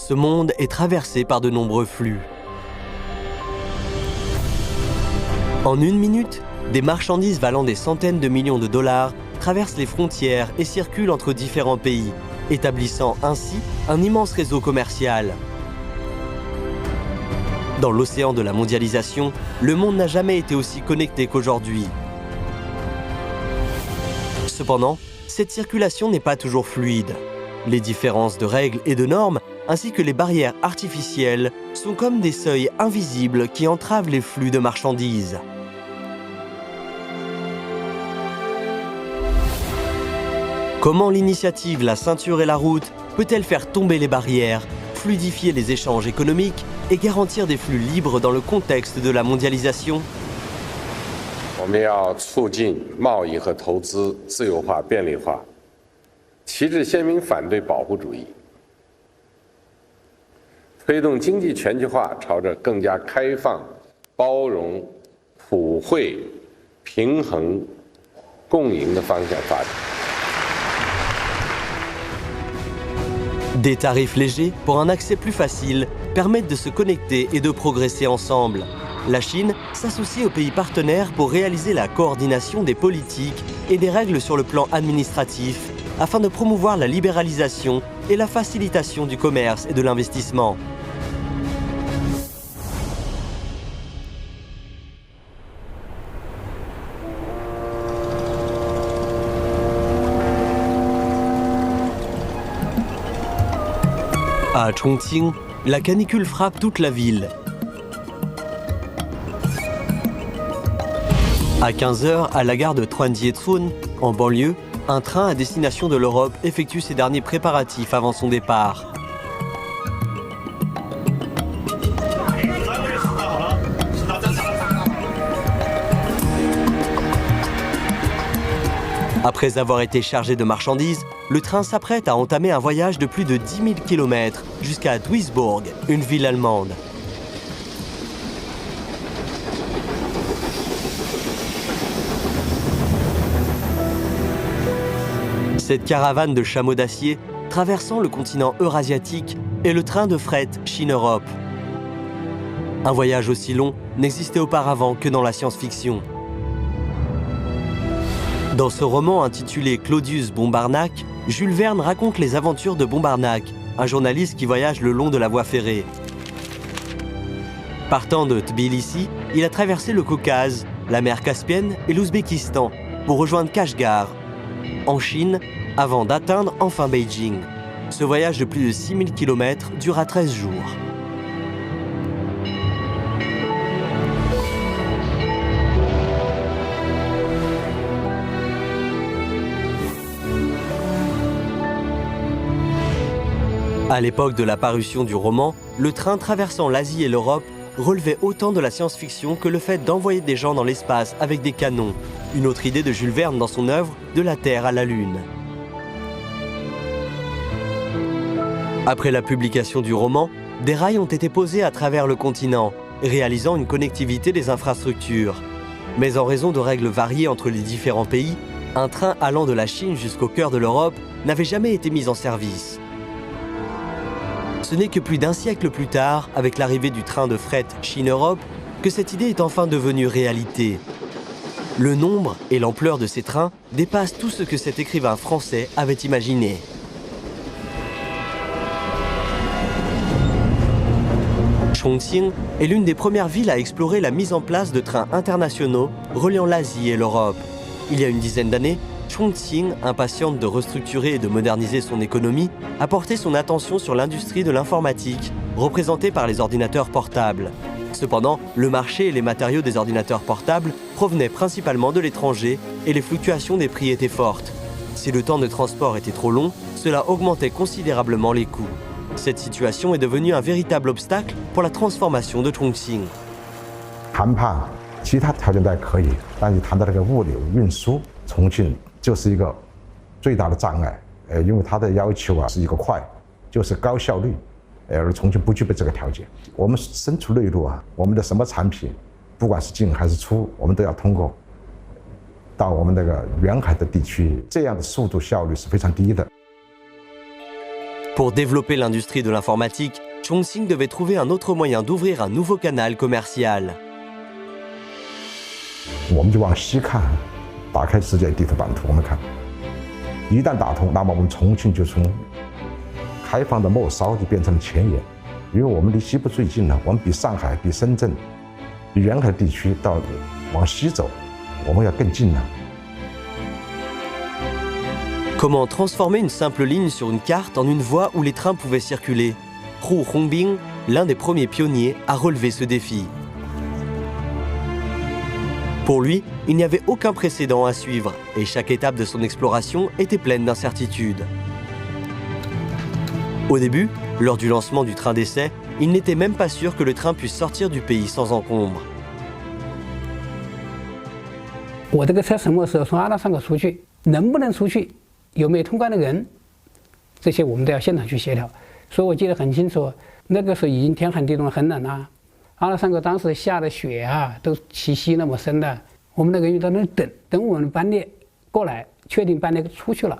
Ce monde est traversé par de nombreux flux. En une minute, des marchandises valant des centaines de millions de dollars traversent les frontières et circulent entre différents pays, établissant ainsi un immense réseau commercial. Dans l'océan de la mondialisation, le monde n'a jamais été aussi connecté qu'aujourd'hui. Cependant, cette circulation n'est pas toujours fluide. Les différences de règles et de normes, ainsi que les barrières artificielles, sont comme des seuils invisibles qui entravent les flux de marchandises. Comment l'initiative La Ceinture et la Route peut-elle faire tomber les barrières, fluidifier les échanges économiques et garantir des flux libres dans le contexte de la mondialisation? 我们要促进贸易和投资自由化、便利化，旗帜鲜明反对保护主义，推动经济全球化朝着更加开放、包容、普惠、平衡、共赢的方向发展。 Des tarifs légers pour un accès plus facile permettent de se connecter et de progresser ensemble. La Chine s'associe aux pays partenaires pour réaliser la coordination des politiques et des règles sur le plan administratif afin de promouvoir la libéralisation et la facilitation du commerce et de l'investissement. À Chongqing, la canicule frappe toute la ville. À 15h, à la gare de Tuanjiecun, en banlieue, un train à destination de l'Europe effectue ses derniers préparatifs avant son départ. Après avoir été chargé de marchandises, le train s'apprête à entamer un voyage de plus de 10 000 km jusqu'à Duisburg, une ville allemande. Cette caravane de chameaux d'acier traversant le continent eurasiatique est le train de fret Chine-Europe. Un voyage aussi long n'existait auparavant que dans la science-fiction. Dans ce roman intitulé Claudius Bombarnac, Jules Verne raconte les aventures de Bombarnac, un journaliste qui voyage le long de la voie ferrée. Partant de Tbilissi, il a traversé le Caucase, la mer Caspienne et l'Ouzbékistan pour rejoindre Kashgar, en Chine, avant d'atteindre enfin Beijing. Ce voyage de plus de 6000 km dura 13 jours. À l'époque de la parution du roman, le train traversant l'Asie et l'Europe relevait autant de la science-fiction que le fait d'envoyer des gens dans l'espace avec des canons, une autre idée de Jules Verne dans son œuvre De la Terre à la Lune. Après la publication du roman, des rails ont été posés à travers le continent, réalisant une connectivité des infrastructures. Mais en raison de règles variées entre les différents pays, un train allant de la Chine jusqu'au cœur de l'Europe n'avait jamais été mis en service. Ce n'est que plus d'un siècle plus tard, avec l'arrivée du train de fret Chine-Europe, que cette idée est enfin devenue réalité. Le nombre et l'ampleur de ces trains dépassent tout ce que cet écrivain français avait imaginé. Chongqing est l'une des premières villes à explorer la mise en place de trains internationaux reliant l'Asie et l'Europe. Il y a une dizaine d'années, Chongqing, impatiente de restructurer et de moderniser son économie, a porté son attention sur l'industrie de l'informatique, représentée par les ordinateurs portables. Cependant, le marché et les matériaux des ordinateurs portables provenaient principalement de l'étranger et les fluctuations des prix étaient fortes. Si le temps de transport était trop long, cela augmentait considérablement les coûts. Cette situation est devenue un véritable obstacle pour la transformation de Chongqing. 谈判其他条件都还可以，但是谈到这个物流运输，重庆就是一个最大的障碍。因为它的要求是一个快，就是高效率，而重庆不具备这个条件。我们身处内陆我们的什么产品，不管是进还是出，我们都要通过到我们那个沿海的地区，这样的速度效率是非常低的。Pour développer l'industrie de l'informatique, Chongqing devait trouver un autre moyen d'ouvrir un nouveau canal commercial. 我们就往西看，打开世界地图版图，我们看，一旦打通，那么我们重庆就从开放的末梢就变成了前沿，因为我们离西部最近了，我们比上海、比深圳、比沿海地区到往西走，我们要更近了。 Comment transformer une simple ligne sur une carte en une voie où les trains pouvaient circuler? Hu Hongbing, l'un des premiers pionniers, a relevé ce défi. Pour lui, il n'y avait aucun précédent à suivre et chaque étape de son exploration était pleine d'incertitudes. Au début, lors du lancement du train d'essai, il n'était même pas sûr que le train puisse sortir du pays sans encombre. 我这个车什么时候从阿拉善口出去，能不能出去，有没有通关的人，这些我们都要现场去协调。所以我记得很清楚，那个时候已经天寒地冻，很冷了。阿拉善口当时下的雪啊，都齐膝那么深的，我们那个人在那等我们班列过来，确定班列出去了，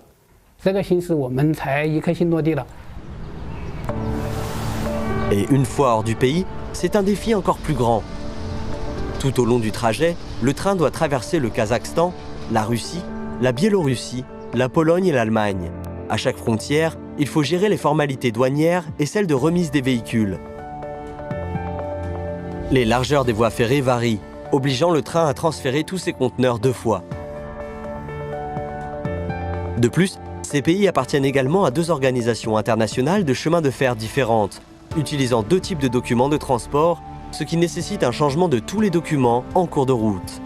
这个心思我们才一颗心落地了。 Et une fois hors du pays, c'est un défi encore plus grand. Tout au long du trajet, le train doit traverser le Kazakhstan, la Russie, la Biélorussie, la Pologne et l'Allemagne. À chaque frontière, il faut gérer les formalités douanières et celles de remise des véhicules. Les largeurs des voies ferrées varient, obligeant le train à transférer tous ses conteneurs 2 fois. De plus, ces pays appartiennent également à 2 organisations internationales de chemins de fer différentes, utilisant 2 types de documents de transport, ce qui nécessite un changement de tous les documents en cours de route.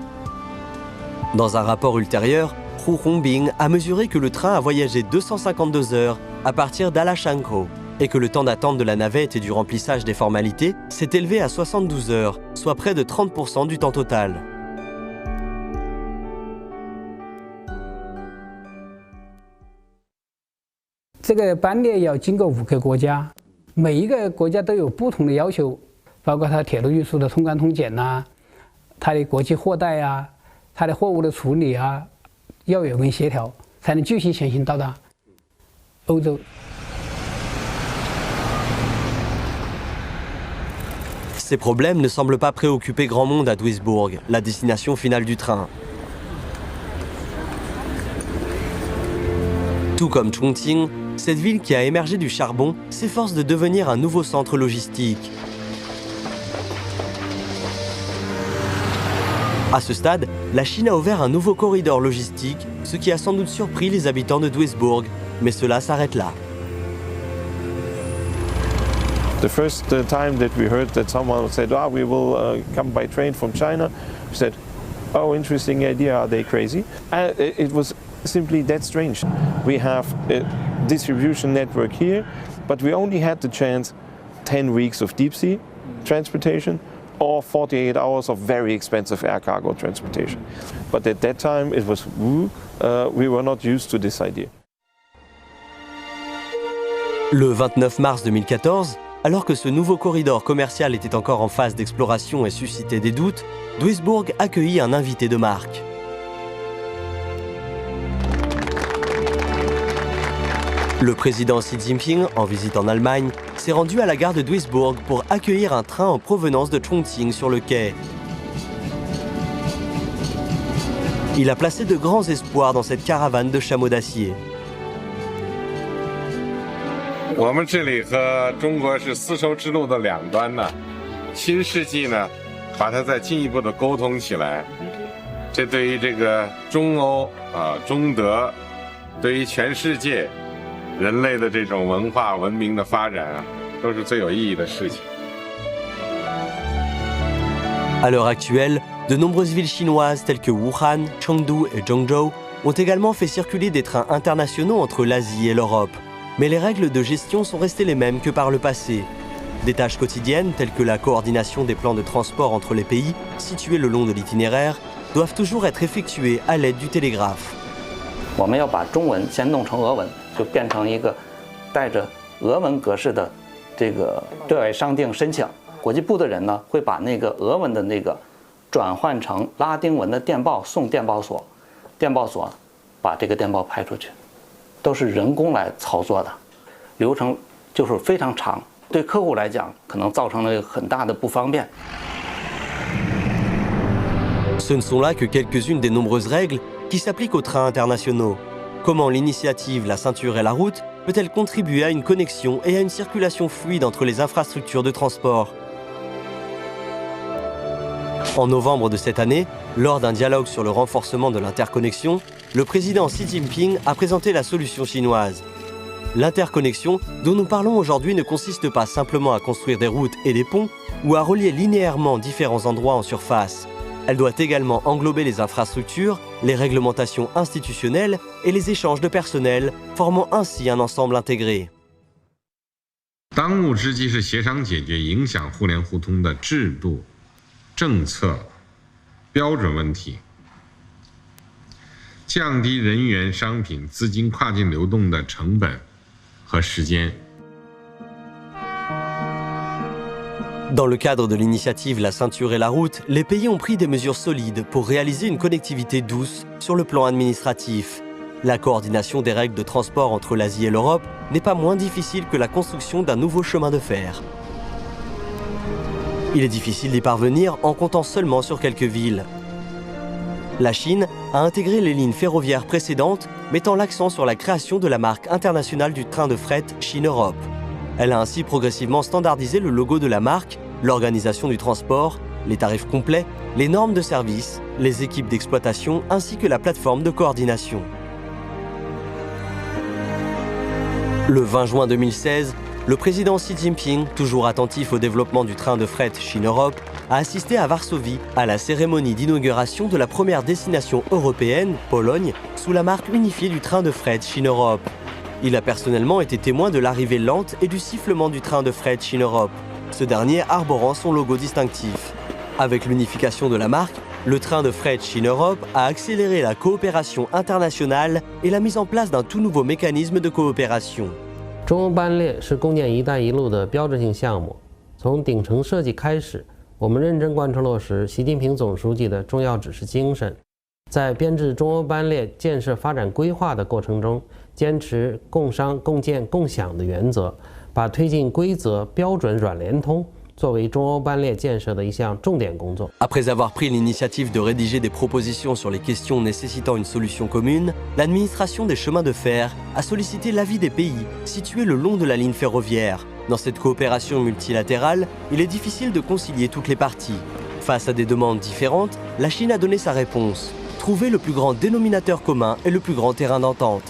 Dans un rapport ultérieur, Hu Hongbing a mesuré que le train a voyagé 252 heures à partir d'Alashanko et que le temps d'attente de la navette et du remplissage des formalités s'est élevé à 72 heures, soit près de 30% du temps total. 这个班列要经过5个国家，每一个国家都有不同的要求，包括它铁路运输的通关通检呐，它的国际货代啊，它的货物的处理啊，要有人协调，才能继续前行到达欧洲。 Ces problèmes ne semblent pas préoccuper grand monde à Duisburg, la destination finale du train. Tout comme Chongqing, cette ville qui a émergé du charbon s'efforce de devenir un nouveau centre logistique. À ce stade, la Chine a ouvert un nouveau corridor logistique, ce qui a sans doute surpris les habitants de Duisburg, mais cela s'arrête là. The first time that we heard that someone said, we will come by train from China, we said, oh, interesting idea, are they crazy? And it was simply that strange. We have a distribution network here, but we only had the chance 10 weeks of deep sea transportation or 48 hours of very expensive air cargo transportation. But at that time it was, we were not used to this idea. Le 29 mars 2014, alors que ce nouveau corridor commercial était encore en phase d'exploration et suscitait des doutes, Duisburg accueillit un invité de marque. Le président Xi Jinping, en visite en Allemagne, s'est rendu à la gare de Duisburg pour accueillir un train en provenance de Chongqing sur le quai. Il a placé de grands espoirs dans cette caravane de chameaux d'acier. 我们这里和中国是丝绸之路的两端呢，新世纪呢，把它再进一步的沟通起来，这对于这个中欧中德，对于全世界人类的这种文化文明的发展啊，都是最有意义的事情。À l'heure actuelle, de nombreuses villes chinoises telles que Wuhan, Chengdu et Zhengzhou ont également fait circuler des trains internationaux entre l'Asie et l'Europe. Mais les règles de gestion sont restées les mêmes que par le passé. Des tâches quotidiennes, telles que la coordination des plans de transport entre les pays, situés le long de l'itinéraire, doivent toujours être effectuées à l'aide du télégraphe. 我们要把中文先弄成俄文，就变成一个带着俄文格式的这个对外商定申请。国际部的人呢，会把那个俄文的那个转换成拉丁文的电报送电报所，电报所把这个电报派出去。 都是人工来操作的，流程就是非常长，对客户来讲可能造成了很大的不方便。Ce ne sont là que quelques-unes des nombreuses règles qui s'appliquent aux trains internationaux. Comment l'initiative La ceinture et la route peut-elle contribuer à une connexion et à une circulation fluide entre les infrastructures de transport? En novembre de cette année, lors d'un dialogue sur le renforcement de l'interconnexion, le président Xi Jinping a présenté la solution chinoise. L'interconnexion dont nous parlons aujourd'hui ne consiste pas simplement à construire des routes et des ponts ou à relier linéairement différents endroits en surface. Elle doit également englober les infrastructures, les réglementations institutionnelles et les échanges de personnel, formant ainsi un ensemble intégré. 当务之急是协商解决影响互联互通的制度、政策、标准问题，降低人员、商品、资金跨境流动的成本和时间。 Dans le cadre de l'initiative La ceinture et la route, les pays ont pris des mesures solides pour réaliser une connectivité douce sur le plan administratif. La coordination des règles de transport entre l'Asie et l'Europe n'est pas moins difficile que la construction d'un nouveau chemin de fer. Il est difficile d'y parvenir en comptant seulement sur quelques villes. La Chine a intégré les lignes ferroviaires précédentes, mettant l'accent sur la création de la marque internationale du train de fret Chine-Europe. Elle a ainsi progressivement standardisé le logo de la marque, l'organisation du transport, les tarifs complets, les normes de service, les équipes d'exploitation ainsi que la plateforme de coordination. Le 20 juin 2016, le président Xi Jinping, toujours attentif au développement du train de fret Chine-Europe, a assisté à Varsovie à la cérémonie d'inauguration de la première destination européenne, Pologne, sous la marque unifiée du train de fret Chine-Europe. Il a personnellement été témoin de l'arrivée lente et du sifflement du train de fret Chine-Europe, ce dernier arborant son logo distinctif. Avec l'unification de la marque, le train de fret Chine-Europe a accéléré la coopération internationale et la mise en place d'un tout nouveau mécanisme de coopération. 中欧班列是共建“一带一路”的标志性项目。从顶层设计开始，我们认真贯彻落实习近平总书记的重要指示精神，在编制中欧班列建设发展规划的过程中，坚持共商共建共享的原则，把推进规则标准软联通作为中欧班列建设的一项重点工作。 Après avoir pris l'initiative de rédiger des propositions sur les questions nécessitant une solution commune, l'administration des chemins de fer a sollicité l'avis des pays situés le long de la ligne ferroviaire. Dans cette coopération multilatérale, il est difficile de concilier toutes les parties. Face à des demandes différentes, la Chine a donné sa réponse. Trouver le plus grand dénominateur commun et le plus grand terrain d'entente.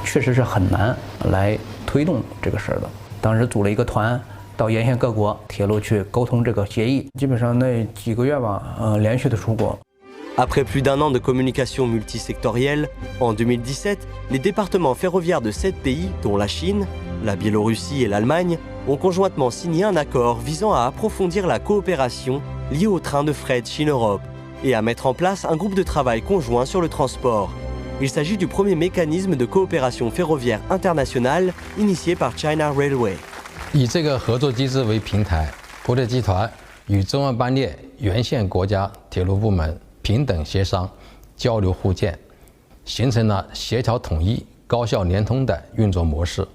确实是很难来推动这个事儿的。当时组了一个团到沿线各国铁路去沟通这个协议，基本上那几个月吧，连续的出国。 Après plus d'un an de communication multisectorielle, en 2017, les départements ferroviaires de 7 pays, dont la Chine, la Biélorussie et l'Allemagne, ont conjointement signé un accord visant à approfondir la coopération liée au train de fret Chine-Europe et à mettre en place un groupe de travail conjoint sur le transport. Il s'agit du premier mécanisme de coopération ferroviaire internationale initié par China Railway. 以这个合作机制为平台，国铁集团与中欧班列沿线国家铁路部门平等协商、交流互鉴，形成了协调统一、高效联通的运作模式，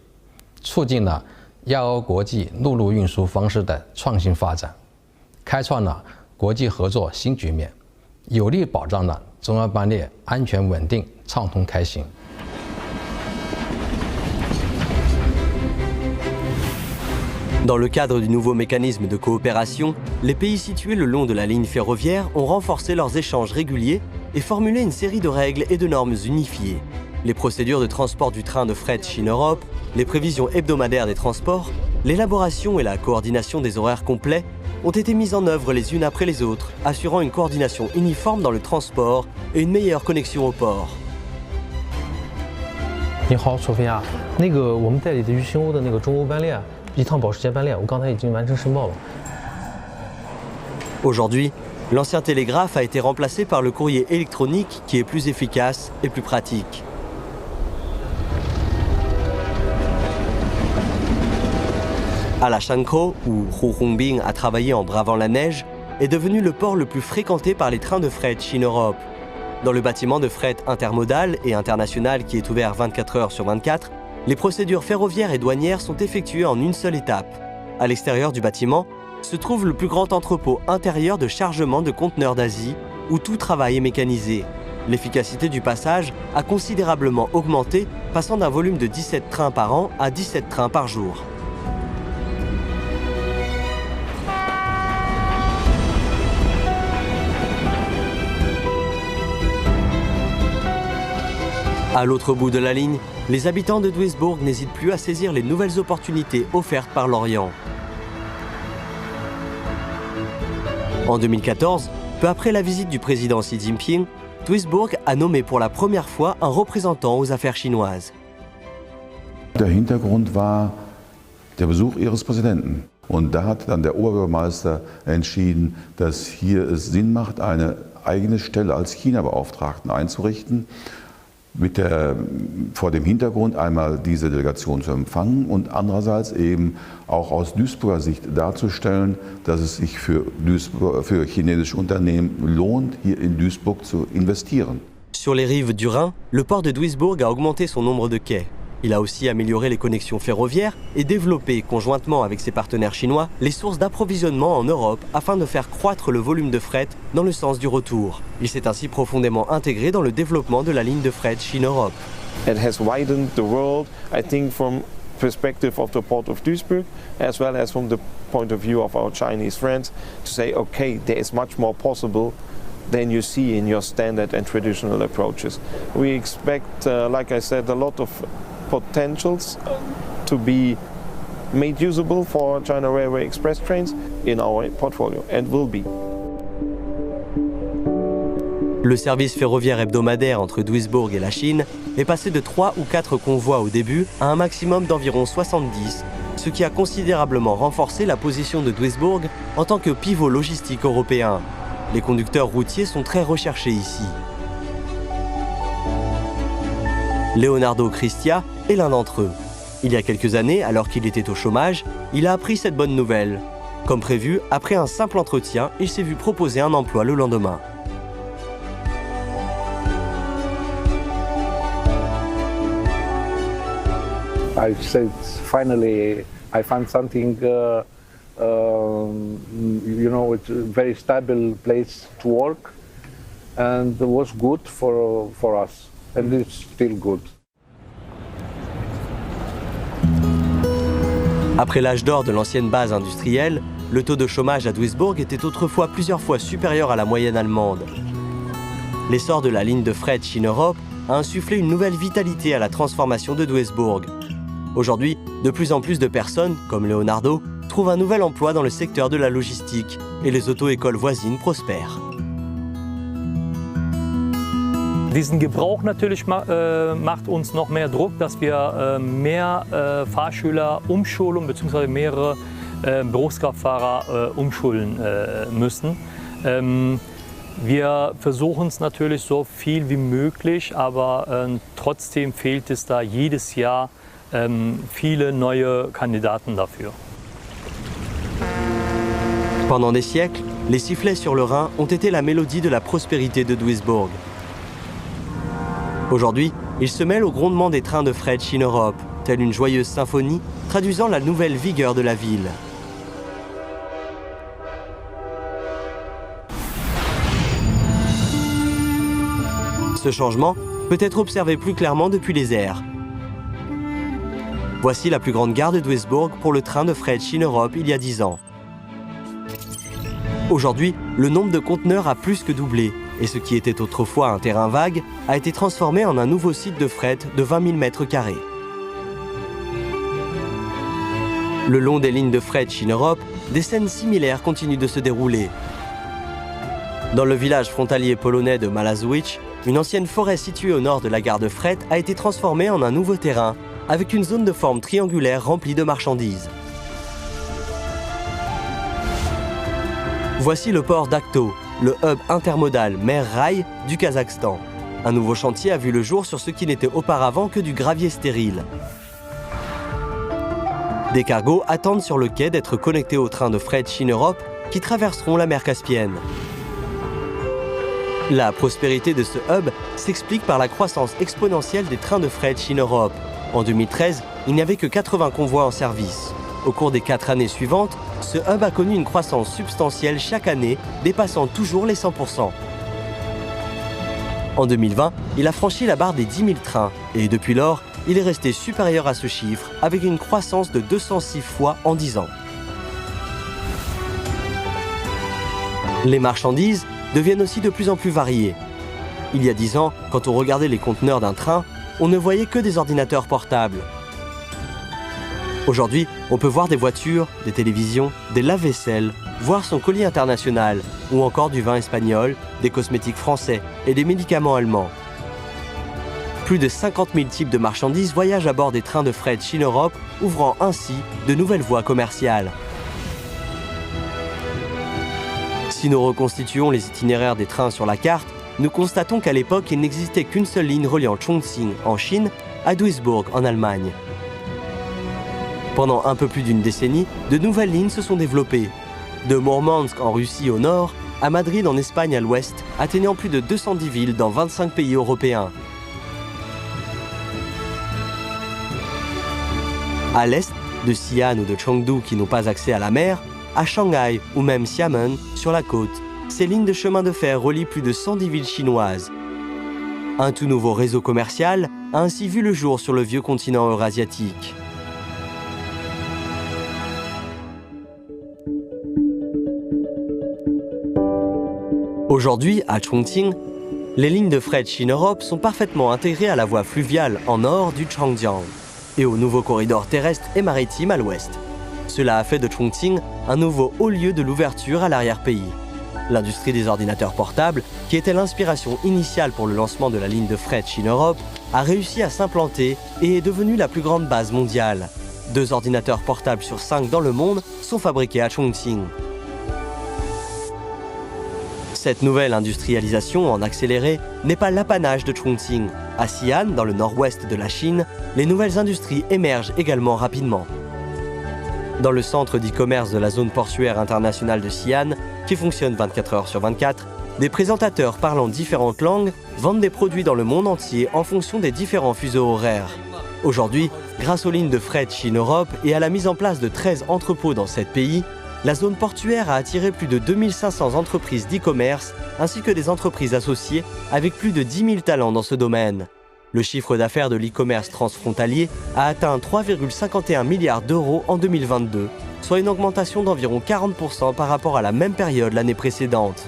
促进了亚欧国际陆路运输方式的创新发展，开创了国际合作新局面，有力保障了中欧班列安全稳定、畅通开行。 Dans le cadre du nouveau mécanisme de coopération, les pays situés le long de la ligne ferroviaire ont renforcé leurs échanges réguliers et formulé une série de règles et de normes unifiées. Les procédures de transport du train de fret Chine-Europe, les prévisions hebdomadaires des transports, l'élaboration et la coordination des horaires complets ont été mises en œuvre les unes après les autres, assurant une coordination uniforme dans le transport et une meilleure connexion au port. 你好，索菲亚，那个我们代理的于新欧的那个中欧班列。 一趟保时捷班列，我刚才已经完成申报了。 Aujourd'hui, l'ancien télégraphe a été remplacé par le courrier électronique qui est plus efficace et plus pratique. À la Shankou, où Hu Hongbing a travaillé en bravant la neige, est devenu le port le plus fréquenté par les trains de fret Chine-Europe. Dans le bâtiment de fret intermodal et international qui est ouvert 24 heures sur 24, les procédures ferroviaires et douanières sont effectuées en une seule étape. À l'extérieur du bâtiment se trouve le plus grand entrepôt intérieur de chargement de conteneurs d'Asie, où tout travail est mécanisé. L'efficacité du passage a considérablement augmenté, passant d'un volume de 17 trains par an à 17 trains par jour. À l'autre bout de la ligne, les habitants de Duisburg n'hésitent plus à saisir les nouvelles opportunités offertes par l'Orient. En 2014, peu après la visite du président Xi Jinping, Duisburg a nommé pour la première fois un représentant aux affaires chinoises. Der Hintergrund war der Besuch ihres Präsidenten. Und da hat dann der Oberbürgermeister entschieden, dass hier es Sinn macht, eine eigene Stelle als China-Beauftragten einzurichten, vor dem Hintergrund einmal diese Delegation zu empfangen und andererseits eben auch aus Duisburger Sicht darzustellen, dass es sich für chinesische Unternehmen lohnt, hier in Duisburg zu investieren. Sur les rives du Rhin, le port de Duisburg a augmenté son nombre de quais. Il a aussi amélioré les connexions ferroviaires et développé, conjointement avec ses partenaires chinois, les sources d'approvisionnement en Europe afin de faire croître le volume de fret dans le sens du retour. Il s'est ainsi profondément intégré dans le développement de la ligne de fret Chine-Europe. It has widened the world, I think, from perspective of the port of Duisburg, as well as from the point of view of our Chinese friends, to say, okay, there is much more possible than you see in your standard and traditional approaches. We expect, like I said, a lot of potentials to be made usable for China Railway Express trains in our portfolio, and will be. Le service ferroviaire hebdomadaire entre Duisburg et la Chine est passé de 3 ou 4 convois au début à un maximum d'environ 70, ce qui a considérablement renforcé la position de Duisburg en tant que pivot logistique européen. Les conducteurs routiers sont très recherchés ici. Leonardo Cristia est l'un d'entre eux. Il y a quelques années, alors qu'il était au chômage, il a appris cette bonne nouvelle. Comme prévu, après un simple entretien, il s'est vu proposer un emploi le lendemain. I said, finally, I found something, it's a very stable place to work, and it was good for us, and it's still good. Après l'âge d'or de l'ancienne base industrielle, le taux de chômage à Duisburg était autrefois plusieurs fois supérieur à la moyenne allemande. L'essor de la ligne de fret Chine-Europe a insufflé une nouvelle vitalité à la transformation de Duisburg. Aujourd'hui, de plus en plus de personnes, comme Leonardo, trouvent un nouvel emploi dans le secteur de la logistique et les auto-écoles voisines prospèrent. Diesen Gebrauch natürlich macht uns noch mehr Druck, dass wir mehr Fahrschüler umschulen bzw. mehrere Berufskraftfahrer umschulen müssen. Wir versuchen es natürlich so viel wie möglich, aber trotzdem fehlt es da jedes Jahr viele neue Kandidaten dafür. Pendant des siècles, les sifflets sur le Rhin ont été la mélodie de la prospérité de Duisburg. Aujourd'hui, ils se mêlent au grondement des trains de fret Chine-Europe, telle une joyeuse symphonie traduisant la nouvelle vigueur de la ville. Ce changement peut être observé plus clairement depuis les airs. Voici la plus grande gare de Duisburg pour le train de fret Chine-Europe il y a 10 ans. Aujourd'hui, le nombre de conteneurs a plus que doublé, et ce qui était autrefois un terrain vague a été transformé en un nouveau site de fret de 20 000 m². Le long des lignes de fret Chine-Europe, des scènes similaires continuent de se dérouler. Dans le village frontalier polonais de Malazowicz, une ancienne forêt située au nord de la gare de fret a été transformée en un nouveau terrain, avec une zone de forme triangulaire remplie de marchandises. Voici le port d'Akto, le hub intermodal mer-rail du Kazakhstan. Un nouveau chantier a vu le jour sur ce qui n'était auparavant que du gravier stérile. Des cargos attendent sur le quai d'être connectés aux trains de fret Chine-Europe qui traverseront la mer Caspienne. La prospérité de ce hub s'explique par la croissance exponentielle des trains de fret Chine-Europe. En 2013, il n'y avait que 80 convois en service. Au cours des 4 années suivantes, ce hub a connu une croissance substantielle chaque année, dépassant toujours les 100%. En 2020, il a franchi la barre des 10 000 trains et depuis lors, il est resté supérieur à ce chiffre avec une croissance de 206 fois en 10 ans. Les marchandises deviennent aussi de plus en plus variées. Il y a 10 ans, quand on regardait les conteneurs d'un train, on ne voyait que des ordinateurs portables. Aujourd'hui, on peut voir des voitures, des télévisions, des lave-vaisselle, voir son colis international, ou encore du vin espagnol, des cosmétiques français et des médicaments allemands. Plus de 50 000 types de marchandises voyagent à bord des trains de fret Chine-Europe, ouvrant ainsi de nouvelles voies commerciales. Si nous reconstituons les itinéraires des trains sur la carte, nous constatons qu'à l'époque, il n'existait qu'une seule ligne reliant Chongqing en Chine à Duisburg en Allemagne. Pendant un peu plus d'une décennie, de nouvelles lignes se sont développées. De Mourmansk en Russie au nord, à Madrid en Espagne à l'ouest, atteignant plus de 210 villes dans 25 pays européens. À l'est, de Xi'an ou de Chengdu qui n'ont pas accès à la mer, à Shanghai ou même Xiamen sur la côte, ces lignes de chemin de fer relient plus de 110 villes chinoises. Un tout nouveau réseau commercial a ainsi vu le jour sur le vieux continent eurasiatique. Aujourd'hui, à Chongqing, les lignes de fret Chine-Europe sont parfaitement intégrées à la voie fluviale en nord du Changjiang et au nouveau corridor terrestre et maritime à l'ouest. Cela a fait de Chongqing un nouveau haut lieu de l'ouverture à l'arrière-pays. L'industrie des ordinateurs portables, qui était l'inspiration initiale pour le lancement de la ligne de fret Chine-Europe, a réussi à s'implanter et est devenue la plus grande base mondiale. 2 ordinateurs portables sur 5 dans le monde sont fabriqués à Chongqing. Cette nouvelle industrialisation en accéléré n'est pas l'apanage de Chongqing. À Xi'an, dans le nord-ouest de la Chine, les nouvelles industries émergent également rapidement. Dans le centre d'e-commerce de la zone portuaire internationale de Xi'an, qui fonctionne 24 heures sur 24, des présentateurs parlant différentes langues vendent des produits dans le monde entier en fonction des différents fuseaux horaires. Aujourd'hui, grâce aux lignes de fret Chine-Europe et à la mise en place de 13 entrepôts dans 7 pays, la zone portuaire a attiré plus de 2500 entreprises d'e-commerce ainsi que des entreprises associées avec plus de 10 000 talents dans ce domaine. Le chiffre d'affaires de l'e-commerce transfrontalier a atteint 3,51 milliards d'euros en 2022, soit une augmentation d'environ 40% par rapport à la même période l'année précédente.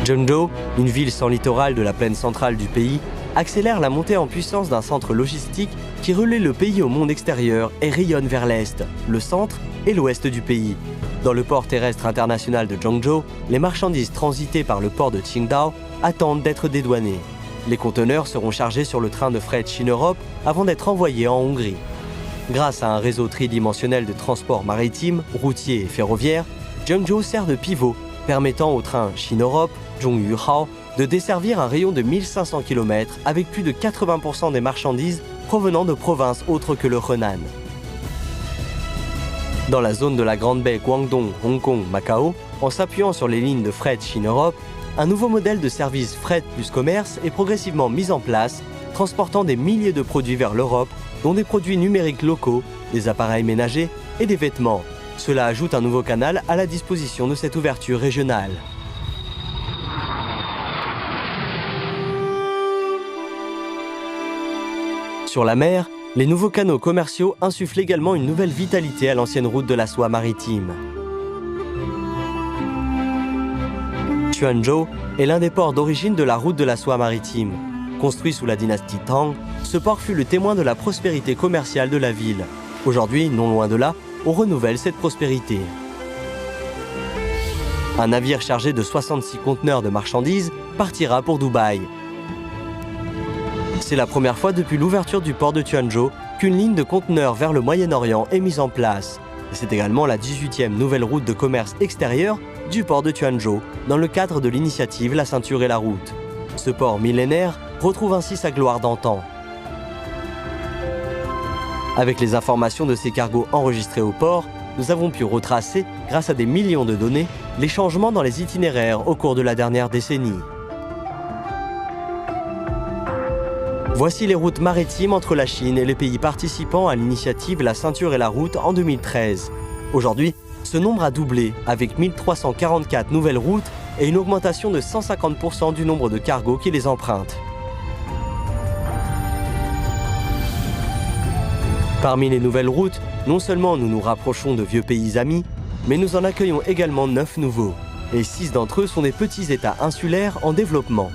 Zhengzhou, une ville sans littoral de la plaine centrale du pays, accélère la montée en puissance d'un centre logistique qui relaie le pays au monde extérieur et rayonne vers l'est, le centre et l'ouest du pays. Dans le port terrestre international de Zhengzhou, les marchandises transitées par le port de Qingdao attendent d'être dédouanées. Les conteneurs seront chargés sur le train de fret Chine-Europe avant d'être envoyés en Hongrie. Grâce à un réseau tridimensionnel de transport maritime, routier et ferroviaire, Zhengzhou sert de pivot, permettant au train Chine-Europe, Zhongyuhao, de desservir un rayon de 1500 km avec plus de 80% des marchandises provenant de provinces autres que le Henan. Dans la zone de la Grande Baie Guangdong, Hong Kong, Macao, en s'appuyant sur les lignes de fret Chine-Europe, un nouveau modèle de service fret plus commerce est progressivement mis en place, transportant des milliers de produits vers l'Europe, dont des produits numériques locaux, des appareils ménagers et des vêtements. Cela ajoute un nouveau canal à la disposition de cette ouverture régionale. Sur la mer, les nouveaux canaux commerciaux insufflent également une nouvelle vitalité à l'ancienne route de la soie maritime. Quanzhou est l'un des ports d'origine de la route de la soie maritime. Construit sous la dynastie Tang, ce port fut le témoin de la prospérité commerciale de la ville. Aujourd'hui, non loin de là, on renouvelle cette prospérité. Un navire chargé de 66 conteneurs de marchandises partira pour Dubaï. C'est la première fois depuis l'ouverture du port de Quanzhou qu'une ligne de conteneurs vers le Moyen-Orient est mise en place. C'est également la 18e nouvelle route de commerce extérieur du port de Quanzhou, dans le cadre de l'initiative La Ceinture et la Route. Ce port millénaire retrouve ainsi sa gloire d'antan. Avec les informations de ces cargos enregistrés au port, nous avons pu retracer, grâce à des millions de données, les changements dans les itinéraires au cours de la dernière décennie. Voici les routes maritimes entre la Chine et les pays participants à l'initiative La Ceinture et la Route en 2013. Aujourd'hui, ce nombre a doublé avec 1344 nouvelles routes et une augmentation de 150% du nombre de cargos qui les empruntent. Parmi les nouvelles routes, non seulement nous nous rapprochons de vieux pays amis, mais nous en accueillons également 9 nouveaux. Et 6 d'entre eux sont des petits États insulaires en développement.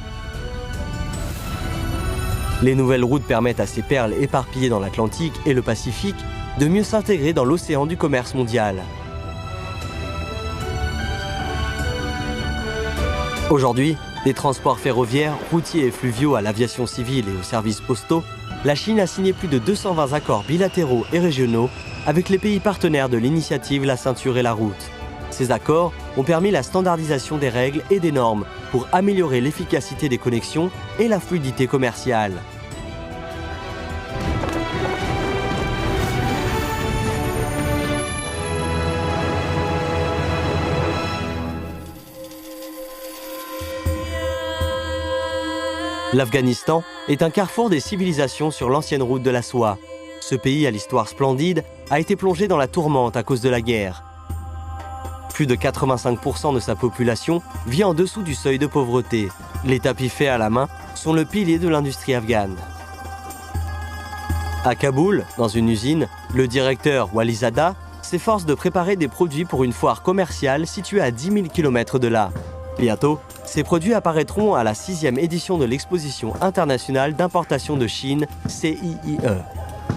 Les nouvelles routes permettent à ces perles éparpillées dans l'Atlantique et le Pacifique de mieux s'intégrer dans l'océan du commerce mondial. Aujourd'hui, des transports ferroviaires, routiers et fluviaux à l'aviation civile et aux services postaux, la Chine a signé plus de 220 accords bilatéraux et régionaux avec les pays partenaires de l'initiative La Ceinture et la Route. Ces accords ont permis la standardisation des règles et des normes pour améliorer l'efficacité des connexions et la fluidité commerciale. L'Afghanistan est un carrefour des civilisations sur l'ancienne route de la soie. Ce pays à l'histoire splendide a été plongé dans la tourmente à cause de la guerre. Plus de 85% de sa population vit en dessous du seuil de pauvreté. Les tapis faits à la main sont le pilier de l'industrie afghane. À Kaboul, dans une usine, le directeur Walizada s'efforce de préparer des produits pour une foire commerciale située à 10 000 km de là. Bientôt, ces produits apparaîtront à la 6e édition de l'exposition internationale d'importation de Chine, CIIE.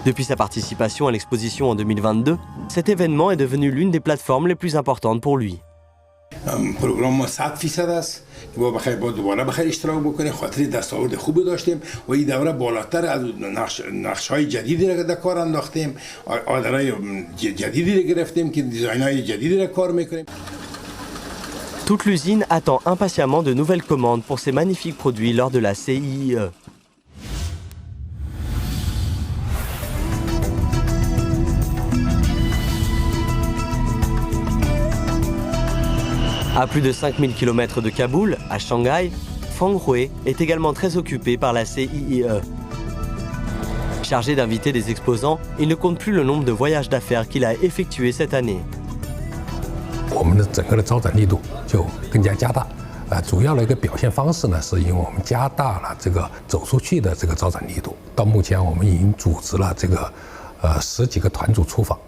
Depuis sa participation à l'exposition en 2022, cet événement est devenu l'une des plateformes les plus importantes pour lui. پروگرام ما 100% است که با بخیر با دوباره بخیر اشتراک بکنیم خاطر دستاورد خوبی داشتیم و این دوره بالاتر از نقش‌های جدیدی را در کار انداختیم آدرای جدیدی را گرفتیم که دیزاین‌های جدیدی را کار می‌کنیم. Toute l'usine attend impatiemment de nouvelles commandes pour ces magnifiques produits lors de la CIIE. À plus de 5000 km de Kaboul, à Shanghai, Fang Hui est également très occupé par la CIIE. Chargé d'inviter des exposants, il ne compte plus le nombre de voyages d'affaires qu'il a effectués cette année. 我们的整个的招展力度就更加加大，主要的一个表现方式呢，是因为我们加大了这个走出去的这个招展力度。到目前，我们已经组织了这个10几个团组出访。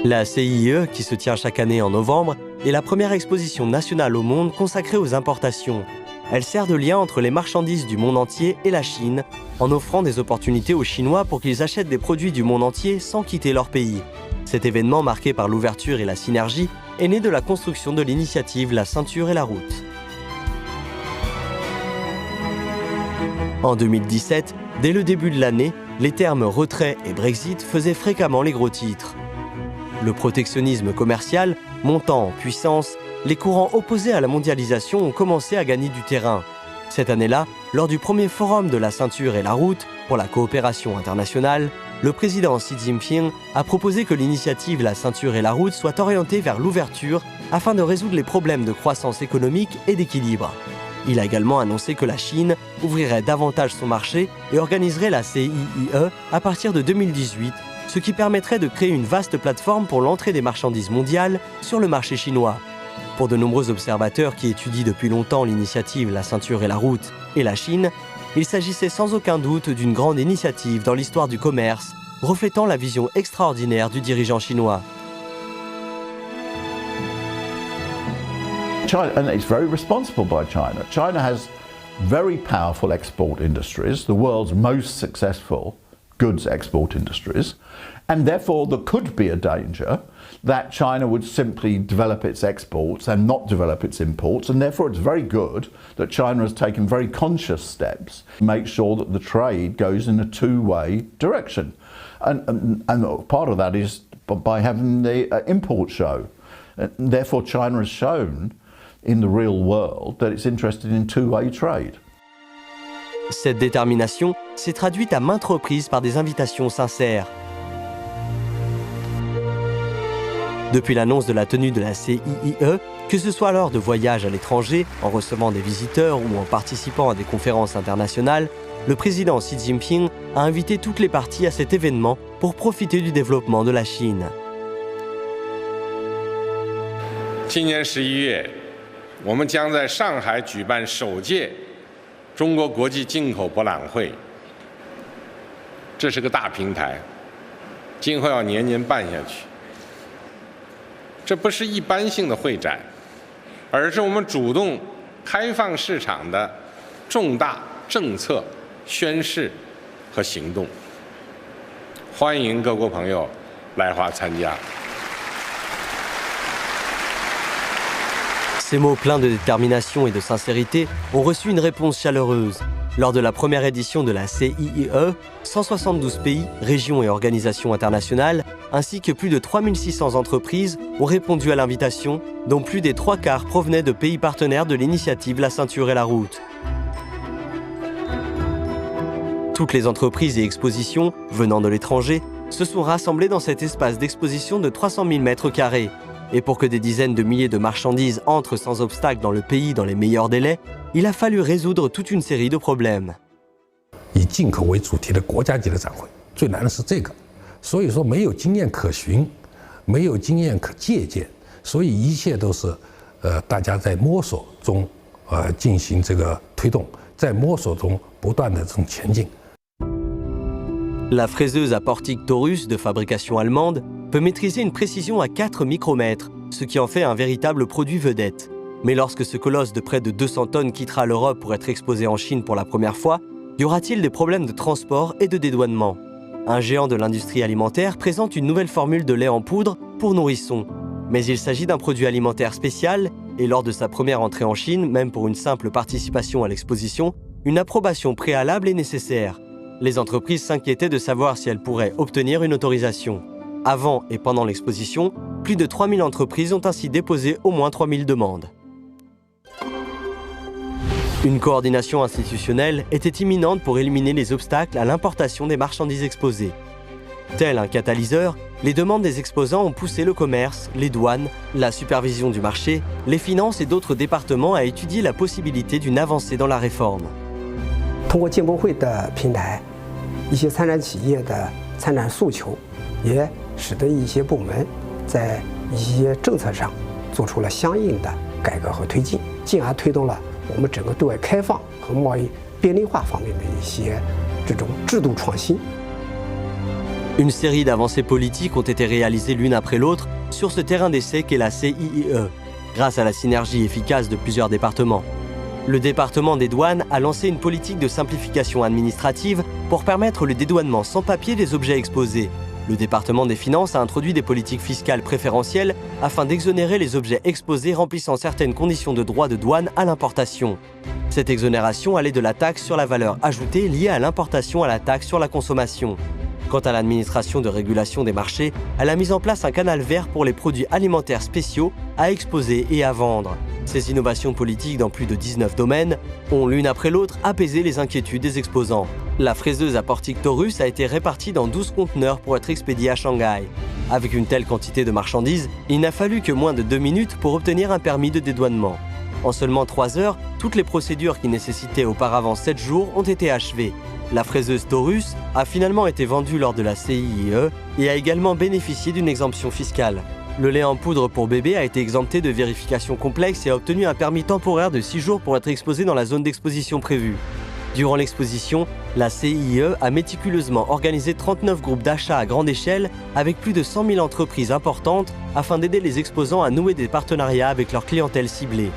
La CIIE, qui se tient chaque année en novembre, est la première exposition nationale au monde consacrée aux importations. Elle sert de lien entre les marchandises du monde entier et la Chine, en offrant des opportunités aux Chinois pour qu'ils achètent des produits du monde entier sans quitter leur pays. Cet événement, marqué par l'ouverture et la synergie, est né de la construction de l'initiative La Ceinture et la Route. En 2017, dès le début de l'année, les termes retrait et Brexit faisaient fréquemment les gros titres. Le protectionnisme commercial, montant en puissance, les courants opposés à la mondialisation ont commencé à gagner du terrain. Cette année-là, lors du premier forum de la Ceinture et la Route pour la coopération internationale, le président Xi Jinping a proposé que l'initiative La Ceinture et la Route soit orientée vers l'ouverture afin de résoudre les problèmes de croissance économique et d'équilibre. Il a également annoncé que la Chine ouvrirait davantage son marché et organiserait la CIIE à partir de 2018, ce qui permettrait de créer une vaste plateforme pour l'entrée des marchandises mondiales sur le marché chinois. Pour de nombreux observateurs qui étudient depuis longtemps l'initiative La Ceinture et la Route et la Chine, il s'agissait sans aucun doute d'une grande initiative dans l'histoire du commerce, reflétant la vision extraordinaire du dirigeant chinois. China, and it's very responsible by China. China has very powerful export industries, the world's most successful goods export industries, and therefore there could be a danger that China would simply develop its exports and not develop its imports, and therefore it's very good that China has taken very conscious steps to make sure that the trade goes in a two-way direction. And part of that is by having the import show. And therefore China has shown in the real world that it's interested in two-way trade. Cette détermination s'est traduite à maintes reprises par des invitations sincères. Depuis l'annonce de la tenue de la CIIE, que ce soit lors de voyages à l'étranger, en recevant des visiteurs ou en participant à des conférences internationales, le président Xi Jinping a invité toutes les parties à cet événement pour profiter du développement de la Chine. 今年11月，我们将在上海举办首届中国国际进口博览会。这是个大平台，今后要年年办下去。这不是一般性的会展，而是我们主动开放市场的重大政策宣示和行动。欢迎各国朋友来华参加。 Ces mots pleins de détermination et de sincérité ont reçu une réponse chaleureuse. Lors de la première édition de la CIIE, 172 pays, régions et organisations internationales, ainsi que plus de 3600 entreprises ont répondu à l'invitation, dont plus des 3/4 provenaient de pays partenaires de l'initiative La Ceinture et la Route. Toutes les entreprises et expositions, venant de l'étranger, se sont rassemblées dans cet espace d'exposition de 300 000 m². Et pour que des dizaines de milliers de marchandises entrent sans obstacle dans le pays dans les meilleurs délais, il a fallu résoudre toute une série de problèmes. 以进口为主题的国家级的展会，最难的是这个，所以说没有经验可循，没有经验可借鉴，所以一切都是，大家在摸索中，进行这个推动，在摸索中不断的这种前进。 La fraiseuse à portique Taurus de fabrication allemande peut maîtriser une précision à 4 micromètres, ce qui en fait un véritable produit vedette. Mais lorsque ce colosse de près de 200 tonnes quittera l'Europe pour être exposé en Chine pour la première fois, y aura-t-il des problèmes de transport et de dédouanement? Un géant de l'industrie alimentaire présente une nouvelle formule de lait en poudre pour nourrissons. Mais il s'agit d'un produit alimentaire spécial et lors de sa première entrée en Chine, même pour une simple participation à l'exposition, une approbation préalable est nécessaire. Les entreprises s'inquiétaient de savoir si elles pourraient obtenir une autorisation. Avant et pendant l'exposition, plus de 3000 entreprises ont ainsi déposé au moins 3000 demandes. Une coordination institutionnelle était imminente pour éliminer les obstacles à l'importation des marchandises exposées. Tel un catalyseur, les demandes des exposants ont poussé le commerce, les douanes, la supervision du marché, les finances et d'autres départements à étudier la possibilité d'une avancée dans la réforme. 通过进博会的平台，一些参展企业的参展诉求，也使得一些部门在一些政策上做出了相应的改革和推进，进而推动了我们整个对外开放和贸易便利化方面的一些这种制度创新。 Une série d'avancées politiques ont été réalisées l'une après l'autre sur ce terrain d'essai qu'est la CIIE, grâce à la synergie efficace de plusieurs départements. Le département des douanes a lancé une politique de simplification administrative pour permettre le dédouanement sans papier des objets exposés. Le département des finances a introduit des politiques fiscales préférentielles afin d'exonérer les objets exposés remplissant certaines conditions de droit de douane à l'importation. Cette exonération allait de la taxe sur la valeur ajoutée liée à l'importation à la taxe sur la consommation. Quant à l'administration de régulation des marchés, elle a mis en place un canal vert pour les produits alimentaires spéciaux à exposer et à vendre. Ces innovations politiques dans plus de 19 domaines ont l'une après l'autre apaisé les inquiétudes des exposants. La fraiseuse à portique Taurus a été répartie dans 12 conteneurs pour être expédiée à Shanghai. Avec une telle quantité de marchandises, il n'a fallu que moins de 2 minutes pour obtenir un permis de dédouanement. En seulement 3 heures, toutes les procédures qui nécessitaient auparavant 7 jours ont été achevées. La fraiseuse Taurus a finalement été vendue lors de la CIIE et a également bénéficié d'une exemption fiscale. Le lait en poudre pour bébé a été exempté de vérifications complexes et a obtenu un permis temporaire de 6 jours pour être exposé dans la zone d'exposition prévue. Durant l'exposition, la CIIE a méticuleusement organisé 39 groupes d'achat à grande échelle avec plus de 100 000 entreprises importantes afin d'aider les exposants à nouer des partenariats avec leur clientèle ciblée.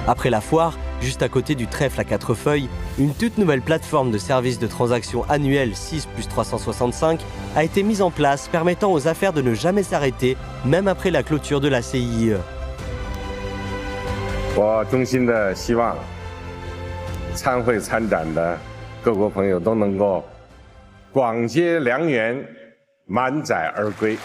Après la foire, juste à côté du trèfle à 4 feuilles, une toute nouvelle plateforme de services de transactions annuelles 6+365 a été mise en place permettant aux affaires de ne jamais s'arrêter, même après la clôture de la CIIE. 我衷心的希望参会参展的各国朋友都能够广结良缘，满载而归。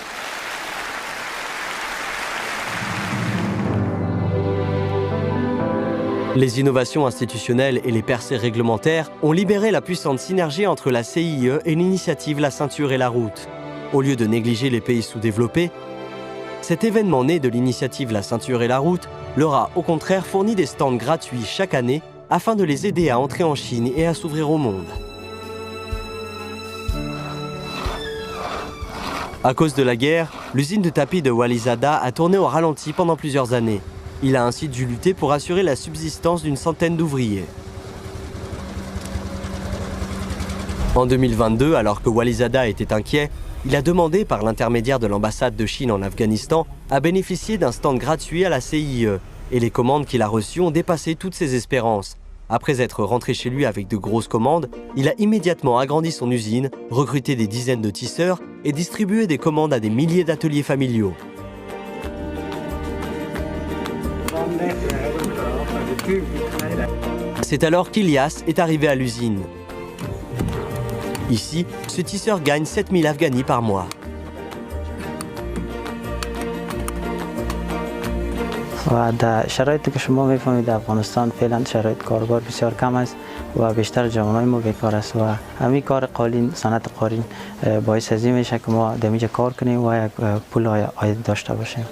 Les innovations institutionnelles et les percées réglementaires ont libéré la puissante synergie entre la CIIE et l'initiative La Ceinture et la Route. Au lieu de négliger les pays sous-développés, Cet événement né de l'initiative La Ceinture et la Route leur a au contraire fourni des stands gratuits chaque année afin de les aider à entrer en Chine et à s'ouvrir au monde. À cause de la guerre, l'usine de tapis de Walizada a tourné au ralenti pendant plusieurs années. Il a ainsi dû lutter pour assurer la subsistance d'une centaine d'ouvriers. En 2022, alors que Walizada était inquiet, il a demandé par l'intermédiaire de l'ambassade de Chine en Afghanistan à bénéficier d'un stand gratuit à la CIE. Et les commandes qu'il a reçues ont dépassé toutes ses espérances. Après être rentré chez lui avec de grosses commandes, il a immédiatement agrandi son usine, recruté des dizaines de tisseurs et distribué des commandes à des milliers d'ateliers familiaux. C'est alors qu'Ilias est arrivé à l'usine. Ici, ce tisseur gagne 7000 Afghani par mois. و در شرایطی که شما میفهمید افغانستان فعلا شرایط کاربار بسیار کم است و بیشتر جوانای ما بیکار است و همین کار قالین صنعت قالین باعث ازی میشه که ما دمیجه کار کنیم و یک پول عاید داشته باشیم.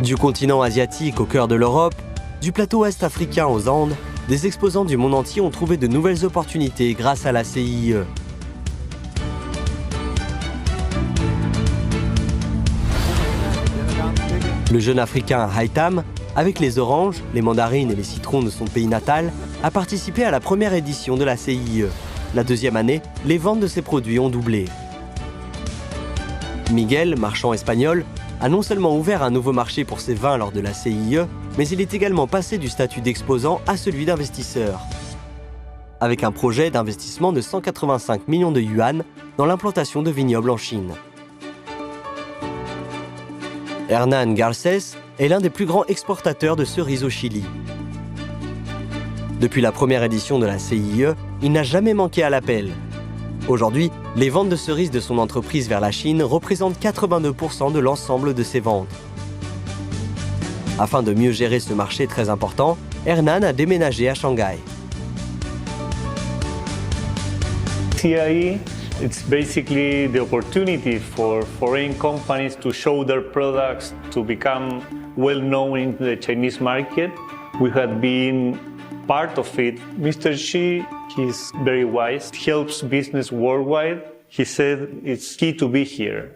Du continent asiatique au cœur de l'Europe, du plateau ouest africain aux Andes, des exposants du monde entier ont trouvé de nouvelles opportunités grâce à la CIE. Le jeune Africain Haitham, avec les oranges, les mandarines et les citrons de son pays natal, a participé à la première édition de la CIE. La deuxième année, les ventes de ses produits ont doublé. Miguel, marchand espagnol, a non seulement ouvert un nouveau marché pour ses vins lors de la CIE, mais il est également passé du statut d'exposant à celui d'investisseur. Avec un projet d'investissement de 185 millions de yuan dans l'implantation de vignobles en Chine. Hernán Garcés est l'un des plus grands exportateurs de cerises au Chili. Depuis la première édition de la CIE, il n'a jamais manqué à l'appel. Aujourd'hui, les ventes de cerises de son entreprise vers la Chine représentent 82% de l'ensemble de ses ventes. Afin de mieux gérer ce marché très important, Hernán a déménagé à Shanghai. CIE, it's basically the opportunity for foreign companies to show their products, to become well known in the Chinese market. We had been part of it. Mr. Xi, he's very wise, helps business worldwide. He said it's key to be here.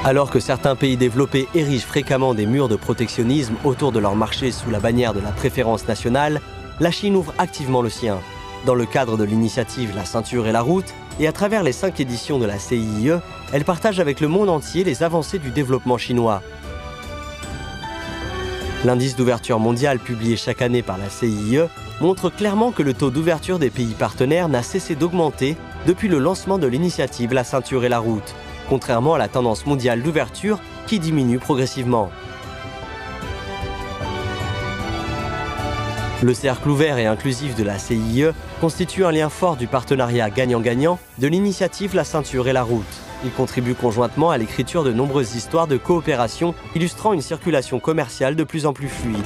Alors que certains pays développés érigent fréquemment des murs de protectionnisme autour de leur marché sous la bannière de la préférence nationale, la Chine ouvre activement le sien. Dans le cadre de l'initiative La Ceinture et la Route, et à travers les 5 éditions de la CIE, elle partage avec le monde entier les avancées du développement chinois. L'indice d'ouverture mondiale publié chaque année par la CIE montre clairement que le taux d'ouverture des pays partenaires n'a cessé d'augmenter depuis le lancement de l'initiative La Ceinture et la Route, contrairement à la tendance mondiale d'ouverture qui diminue progressivement. Le cercle ouvert et inclusif de la CIE constitue un lien fort du partenariat gagnant-gagnant de l'initiative La Ceinture et la Route. Il contribue conjointement à l'écriture de nombreuses histoires de coopération illustrant une circulation commerciale de plus en plus fluide.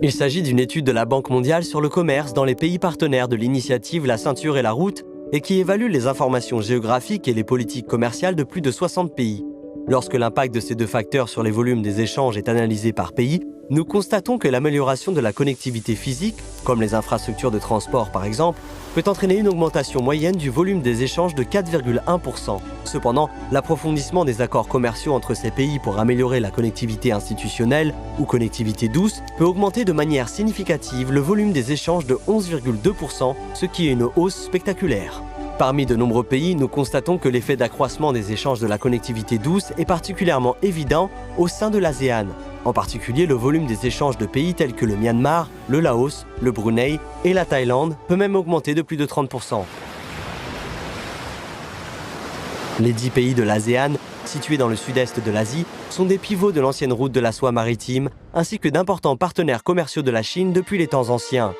Il s'agit d'une étude de la Banque mondiale sur le commerce dans les pays partenaires de l'initiative La Ceinture et la Route et qui évalue les informations géographiques et les politiques commerciales de plus de 60 pays. Lorsque l'impact de ces deux facteurs sur les volumes des échanges est analysé par pays, nous constatons que l'amélioration de la connectivité physique, comme les infrastructures de transport par exemple, peut entraîner une augmentation moyenne du volume des échanges de 4,1%. Cependant, l'approfondissement des accords commerciaux entre ces pays pour améliorer la connectivité institutionnelle ou connectivité douce peut augmenter de manière significative le volume des échanges de 11,2%, ce qui est une hausse spectaculaire. Parmi de nombreux pays, nous constatons que l'effet d'accroissement des échanges de la connectivité douce est particulièrement évident au sein de l'ASEAN. En particulier, le volume des échanges de pays tels que le Myanmar, le Laos, le Brunei et la Thaïlande peut même augmenter de plus de 30%. Les 10 pays de l'ASEAN, situés dans le sud-est de l'Asie, sont des pivots de l'ancienne route de la soie maritime, ainsi que d'importants partenaires commerciaux de la Chine depuis les temps anciens.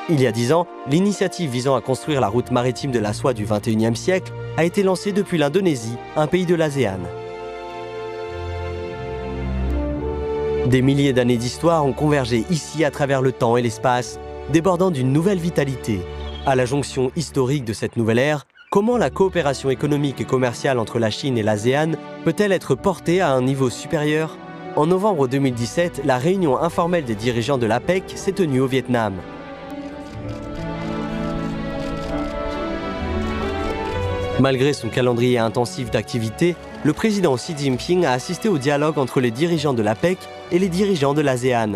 Il y a 10 ans, l'initiative visant à construire la route maritime de la soie du XXIe siècle a été lancée depuis l'Indonésie, un pays de l'ASEAN. Des milliers d'années d'histoire ont convergé ici à travers le temps et l'espace, débordant d'une nouvelle vitalité. À la jonction historique de cette nouvelle ère, comment la coopération économique et commerciale entre la Chine et l'ASEAN peut-elle être portée à un niveau supérieur? En novembre 2017, la réunion informelle des dirigeants de l'APEC s'est tenue au Vietnam. Malgré son calendrier intensif d'activités, le président Xi Jinping a assisté au dialogue entre les dirigeants de l'APEC et les dirigeants de l'ASEAN,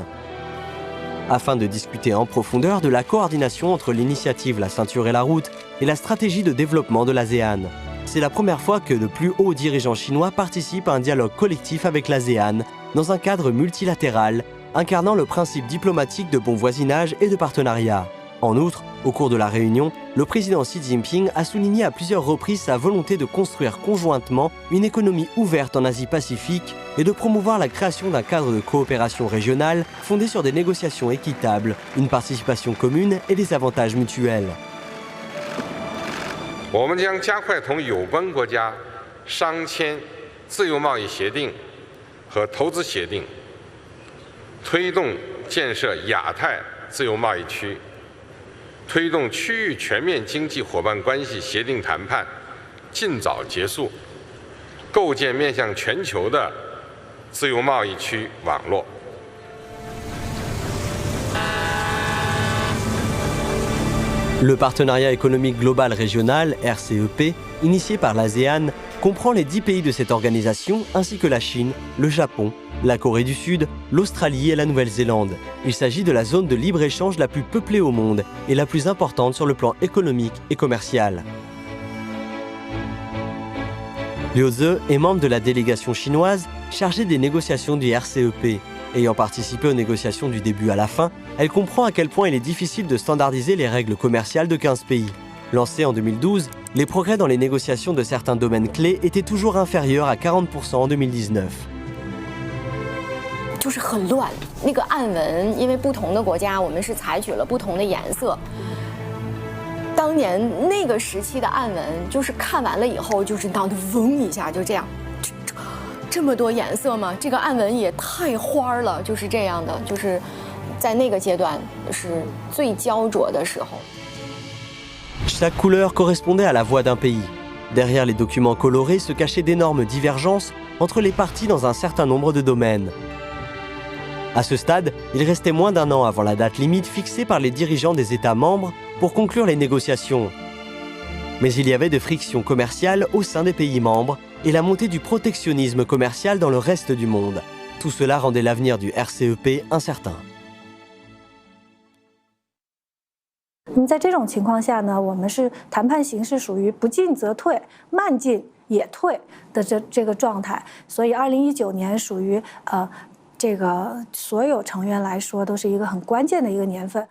afin de discuter en profondeur de la coordination entre l'initiative La Ceinture et la Route et la stratégie de développement de l'ASEAN. C'est la première fois que de plus hauts dirigeants chinois participent à un dialogue collectif avec l'ASEAN dans un cadre multilatéral, incarnant le principe diplomatique de bon voisinage et de partenariat. En outre, au cours de la réunion, le président Xi Jinping a souligné à plusieurs reprises sa volonté de construire conjointement une économie ouverte en Asie-Pacifique et de promouvoir la création d'un cadre de coopération régionale fondé sur des négociations équitables, une participation commune et des avantages mutuels. 我们将加快同有关国家商签自由贸易协定和投资协定，推动建设亚太自由贸易区，推动区域全面经济伙伴关系协定谈判尽早结束，构建面向全球的自由贸易区网络。 Le partenariat économique global régional, RCEP, initié par l'ASEAN, comprend les 10 pays de cette organisation ainsi que la Chine, le Japon, la Corée du Sud, l'Australie et la Nouvelle-Zélande. Il s'agit de la zone de libre-échange la plus peuplée au monde et la plus importante sur le plan économique et commercial. Liu Ze est membre de la délégation chinoise chargée des négociations du RCEP. Ayant participé aux négociations du début à la fin, elle comprend à quel point il est difficile de standardiser les règles commerciales de 15 pays. Lancée en 2012, les progrès dans les négociations de certains domaines clés étaient toujours inférieurs à 40% en 2019. 就是很乱，那个暗文，因为不同的国家，我们是采取了不同的颜色。当年那个时期的暗文，就是看完了以后，就是当的嗡一下就这样。 这么多颜色吗？这个暗文也太花了，就是这样的，就是在那个阶段是最焦灼的时候。 Chaque couleur correspondait à la voix d'un pays. Derrière les documents colorés se cachaient d'énormes divergences entre les parties dans un certain nombre de domaines. À ce stade, il restait moins d'un an avant la date limite fixée par les dirigeants des États membres pour conclure les négociations. Mais il y avait des frictions commerciales au sein des pays membres et la montée du protectionnisme commercial dans le reste du monde. Tout cela rendait l'avenir du RCEP incertain. 在这种情况下呢，我们是谈判形势属于不进则退，慢进也退的这个状态，所以2019年属于这个所有成员来说都是一个很关键的一个年份。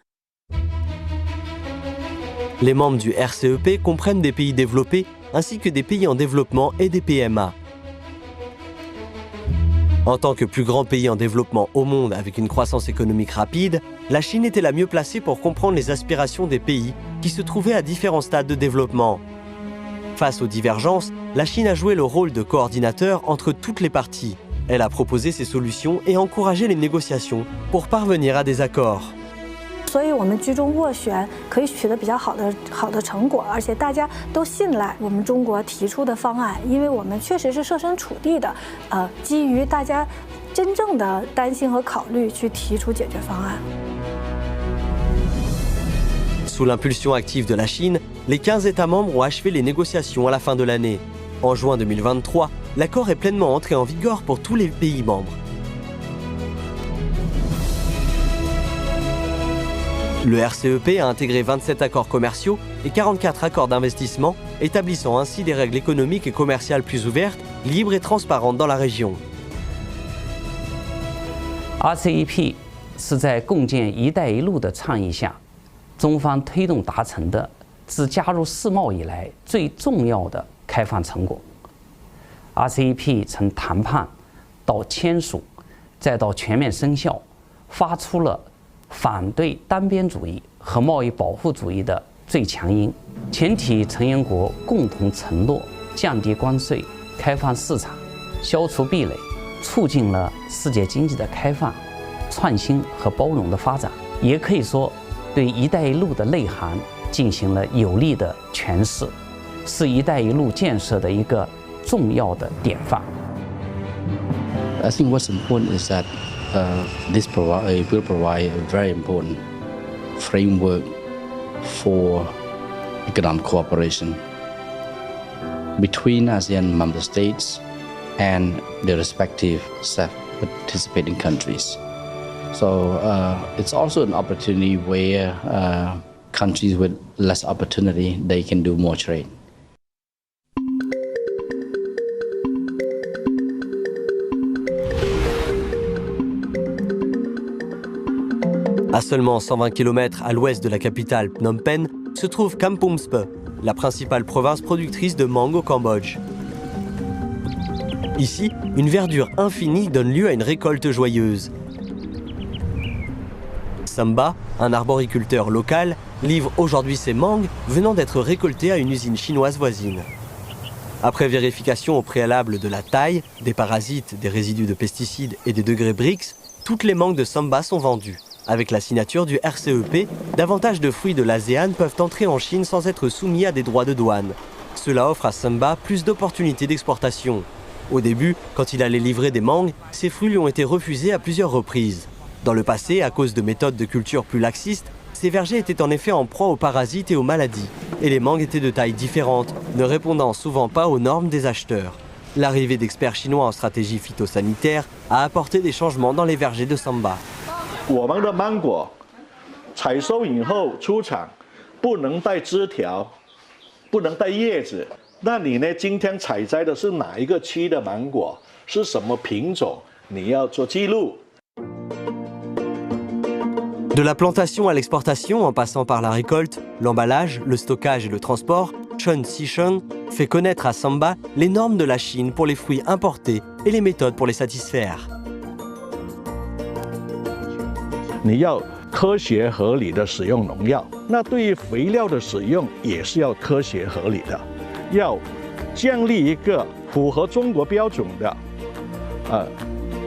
Les membres du RCEP comprennent des pays développés ainsi que des pays en développement et des PMA. En tant que plus grand pays en développement au monde avec une croissance économique rapide, la Chine était la mieux placée pour comprendre les aspirations des pays qui se trouvaient à différents stades de développement. Face aux divergences, la Chine a joué le rôle de coordinateur entre toutes les parties. Elle a proposé ses solutions et encouragé les négociations pour parvenir à des accords. 所以我们居中斡旋可以取得比较好的成果，而且大家都信赖我们中国提出的方案，因为我们确实是设身处地的，基于大家真正的担心和考虑去提出解决方案。 Sous l'impulsion active de la Chine, les 15 États membres ont achevé les négociations à la fin de l'année. En juin 2023, l'accord est pleinement entré en vigueur pour tous les pays membres. Le RCEP a intégré 27 accords commerciaux et 44 accords d'investissement, établissant ainsi des règles économiques et commerciales plus ouvertes, libres et transparentes dans la région. RCEP 是在共建“一带一路”的倡议下，中方推动达成的自加入世贸以来最重要的开放成果。RCEP 从谈判到签署，再到全面生效，发出了 反对单边主义和贸易保护主义的最强音，全体成员国共同承诺降低关税、开放市场、消除壁垒、促进了世界经济的开放、创新和包容的发展，也可以说对“一带一路”的内涵进行了有力的诠释，是“一带一路”建设的一个重要的典范。I think what's important is that this will provide a very important framework for economic cooperation between ASEAN member states and their respective participating countries. So it's also an opportunity where countries with less opportunity, they can do more trade. À seulement 120 km à l'ouest de la capitale Phnom Penh se trouve Kampong Spe, la principale province productrice de mangue au Cambodge. Ici, une verdure infinie donne lieu à une récolte joyeuse. Samba, un arboriculteur local, livre aujourd'hui ses mangues venant d'être récoltées à une usine chinoise voisine. Après vérification au préalable de la taille, des parasites, des résidus de pesticides et des degrés BRICS, toutes les mangues de Samba sont vendues. Avec la signature du RCEP, davantage de fruits de l'ASEAN peuvent entrer en Chine sans être soumis à des droits de douane. Cela offre à Samba plus d'opportunités d'exportation. Au début, quand il allait livrer des mangues, ces fruits lui ont été refusés à plusieurs reprises. Dans le passé, à cause de méthodes de culture plus laxistes, ces vergers étaient en effet en proie aux parasites et aux maladies. Et les mangues étaient de tailles différentes, ne répondant souvent pas aux normes des acheteurs. L'arrivée d'experts chinois en stratégie phytosanitaire a apporté des changements dans les vergers de Samba. 我们的芒果采收以后出厂不能带枝条，不能带叶子。那你呢？今天采摘的是哪一个区的芒果？是什么品种？你要做记录。De la plantation à l'exportation, en passant par la récolte, l'emballage, le stockage et le transport, Chen Xisheng fait connaître à Samba les normes de la Chine pour les fruits importés et les méthodes pour les satisfaire. 你要科学合理的使用农药，那对于肥料的使用也是要科学合理的，要建立一个符合中国标准的，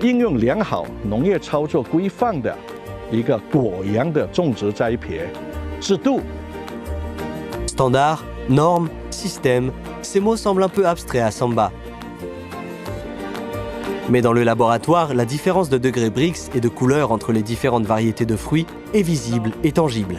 应用良好农业操作规范的一个果园的种植栽培制度。Standard, normes, système, ces mots semblent un peu abstraits à Samba. Mais dans le laboratoire, la différence de degré BRICS et de couleur entre les différentes variétés de fruits est visible et tangible.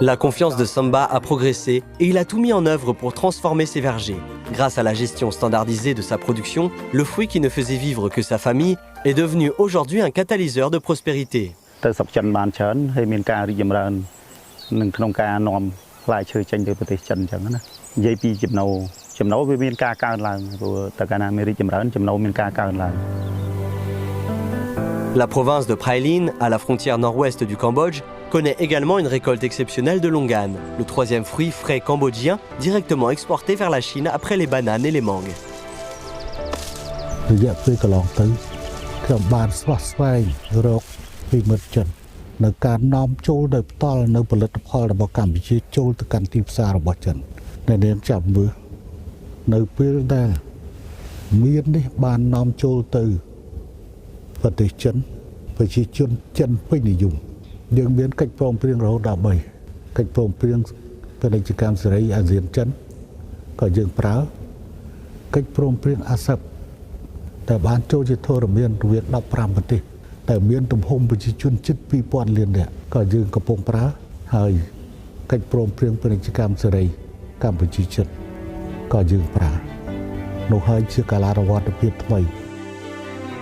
La confiance de Samba a progressé et il a tout mis en œuvre pour transformer ses vergers. Grâce à la gestion standardisée de sa production, le fruit qui ne faisait vivre que sa famille est devenu aujourd'hui un catalyseur de prospérité. La province de Prailin, à la frontière nord-ouest du Cambodge, connaît également une récolte exceptionnelle de longan, le troisième fruit frais cambodgien directement exporté vers la Chine après les bananes et les mangues.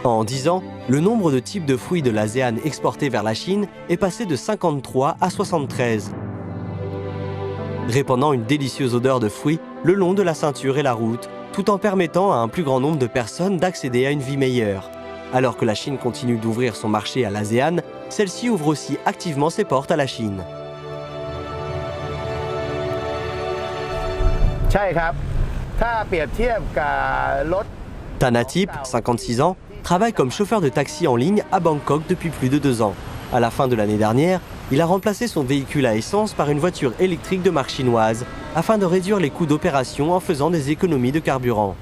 En 10 ans, le nombre de types de fruits de l'ASEAN exportés vers la Chine est passé de 53 à 73, répandant une délicieuse odeur de fruits le long de la ceinture et la route, tout en permettant à un plus grand nombre de personnes d'accéder à une vie meilleure. Alors que la Chine continue d'ouvrir son marché à l'ASEAN, celle-ci ouvre aussi activement ses portes à la Chine. ใช่ครับ Thanatip, 56 ans, travaille comme chauffeur de taxi en ligne à Bangkok depuis plus de 2 ans. À la fin de l'année dernière, il a remplacé son véhicule à essence par une voiture électrique de marque chinoise afin de réduire les coûts d'opération en faisant des économies de carburant.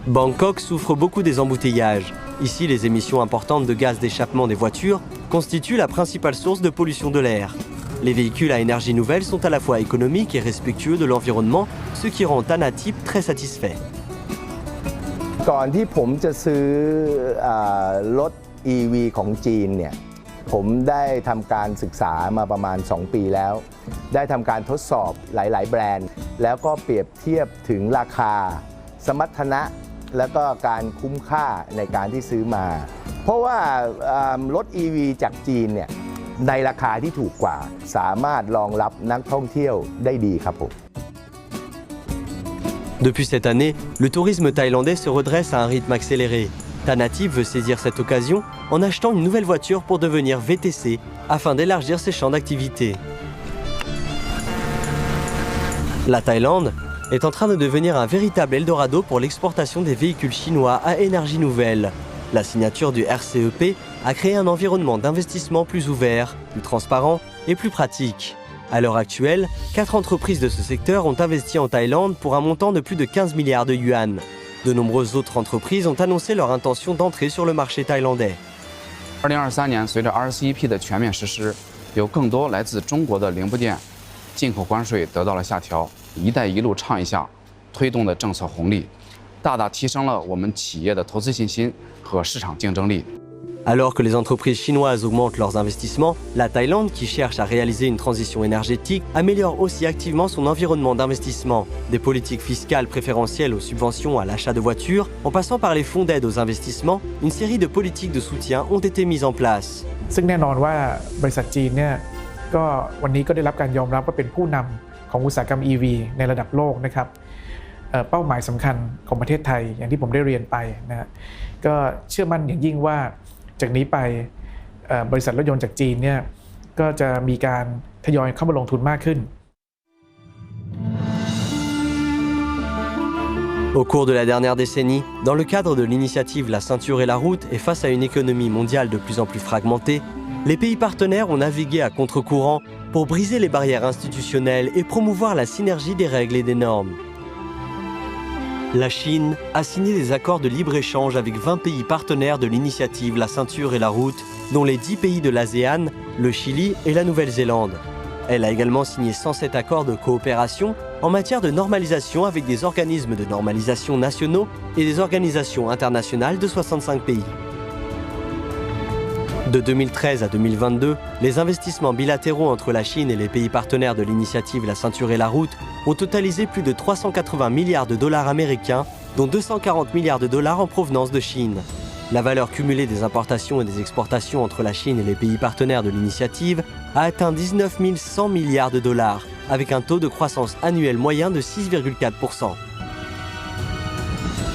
Bangkok souffre beaucoup des embouteillages. Ici, les émissions importantes de gaz d'échappement des voitures constituent la principale source de pollution de l'air. Les véhicules à énergie nouvelle sont à la fois économiques et respectueux de l'environnement, ce qui rend Thanatip très satisfait. ก่อนที่ผมจะซื้อรถ EV ของจีนเนี่ยผมได้ทำการศึกษามาประมาณ2 ปีแล้วได้ทำการทดสอบหลายๆแบรนด์แล้วก็เปรียบเทียบถึงราคาสมรรถนะแล้วก็การคุ้มค่าในการที่ซื้อมาเพราะว่ารถ EV จากจีนเนี่ยในราคาที่ถูกกว่าสามารถรองรับนักท่องเที่ยวได้ดีครับผม Depuis cette année, le tourisme thaïlandais se redresse à un rythme accéléré. Thanatip veut saisir cette occasion en achetant une nouvelle voiture pour devenir VTC afin d'élargir ses champs d'activité. La Thaïlande est en train de devenir un véritable Eldorado pour l'exportation des véhicules chinois à énergie nouvelle. La signature du RCEP a créé un environnement d'investissement plus ouvert, plus transparent et plus pratique. À l'heure actuelle, 4 entreprises de ce secteur ont investi en Thaïlande pour un montant de plus de 15 milliards de yuan. De nombreuses autres entreprises ont annoncé leur intention d'entrer sur le marché thaïlandais. 2023年，随着 RCEP 的全面实施，有更多来自中国的零部件进口关税得到了下调。“一带一路”倡议下推动的政策红利，大大提升了我们企业的投资信心和市场竞争力。 Alors que les entreprises chinoises augmentent leurs investissements, la Thaïlande, qui cherche à réaliser une transition énergétique, améliore aussi activement son environnement d'investissement. Des politiques fiscales préférentielles aux subventions à l'achat de voitures, en passant par les fonds d'aide aux investissements, une série de politiques de soutien ont été mises en place. ซึ่งแน่นอนว่าบริษัทจีนเนี่ยก็วันนี้ก็ได้รับการยอมรับว่าเป็นผู้นำของอุตสาหกรรม EV ในระดับโลกนะครับเป้าหมายสำคัญของประเทศไทยอย่างที่ผมได้เรียนไปนะก็เชื่อมั่นอย่างยิ่งว่าจากนี้ไปบริษัทรถยนต์จากจีนเนี่ยก็จะมีการทยอยเข้ามาลงทุนมากขึ้น Au cours de la dernière décennie, dans le cadre de l'initiative La ceinture et la route et face à une économie mondiale de plus en plus fragmentée, les pays partenaires ont navigué à contre-courant pour briser les barrières institutionnelles et promouvoir la synergie des règles et des normes. La Chine a signé des accords de libre-échange avec 20 pays partenaires de l'initiative La ceinture et la route, dont les 10 pays de l'ASEAN, le Chili et la Nouvelle-Zélande. Elle a également signé 107 accords de coopération en matière de normalisation avec des organismes de normalisation nationaux et des organisations internationales de 65 pays. De 2013 à 2022, les investissements bilatéraux entre la Chine et les pays partenaires de l'initiative La ceinture et la route ont totalisé plus de 380 milliards de dollars américains, dont 240 milliards de dollars en provenance de Chine. La valeur cumulée des importations et des exportations entre la Chine et les pays partenaires de l'initiative a atteint 19 100 milliards de dollars, avec un taux de croissance annuel moyen de 6,4%.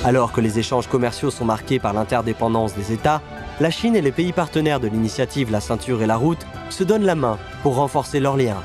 Alors que les échanges commerciaux sont marqués par l'interdépendance des États, la Chine et les pays partenaires de l'initiative La ceinture et la route se donnent la main pour renforcer leurs liens.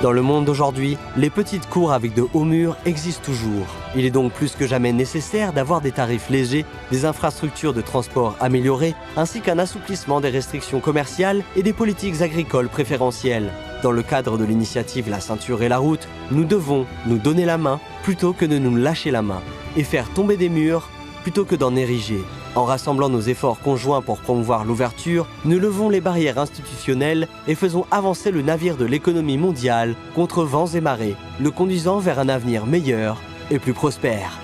Dans le monde d'aujourd'hui, les petites cours avec de hauts murs existent toujours. Il est donc plus que jamais nécessaire d'avoir des tarifs légers, des infrastructures de transport améliorées, ainsi qu'un assouplissement des restrictions commerciales et des politiques agricoles préférentielles. Dans le cadre de l'initiative La ceinture et la route, nous devons nous donner la main plutôt que de nous lâcher la main et faire tomber des murs plutôt que d'en ériger. En rassemblant nos efforts conjoints pour promouvoir l'ouverture, nous levons les barrières institutionnelles et faisons avancer le navire de l'économie mondiale contre vents et marées, le conduisant vers un avenir meilleur et plus prospère.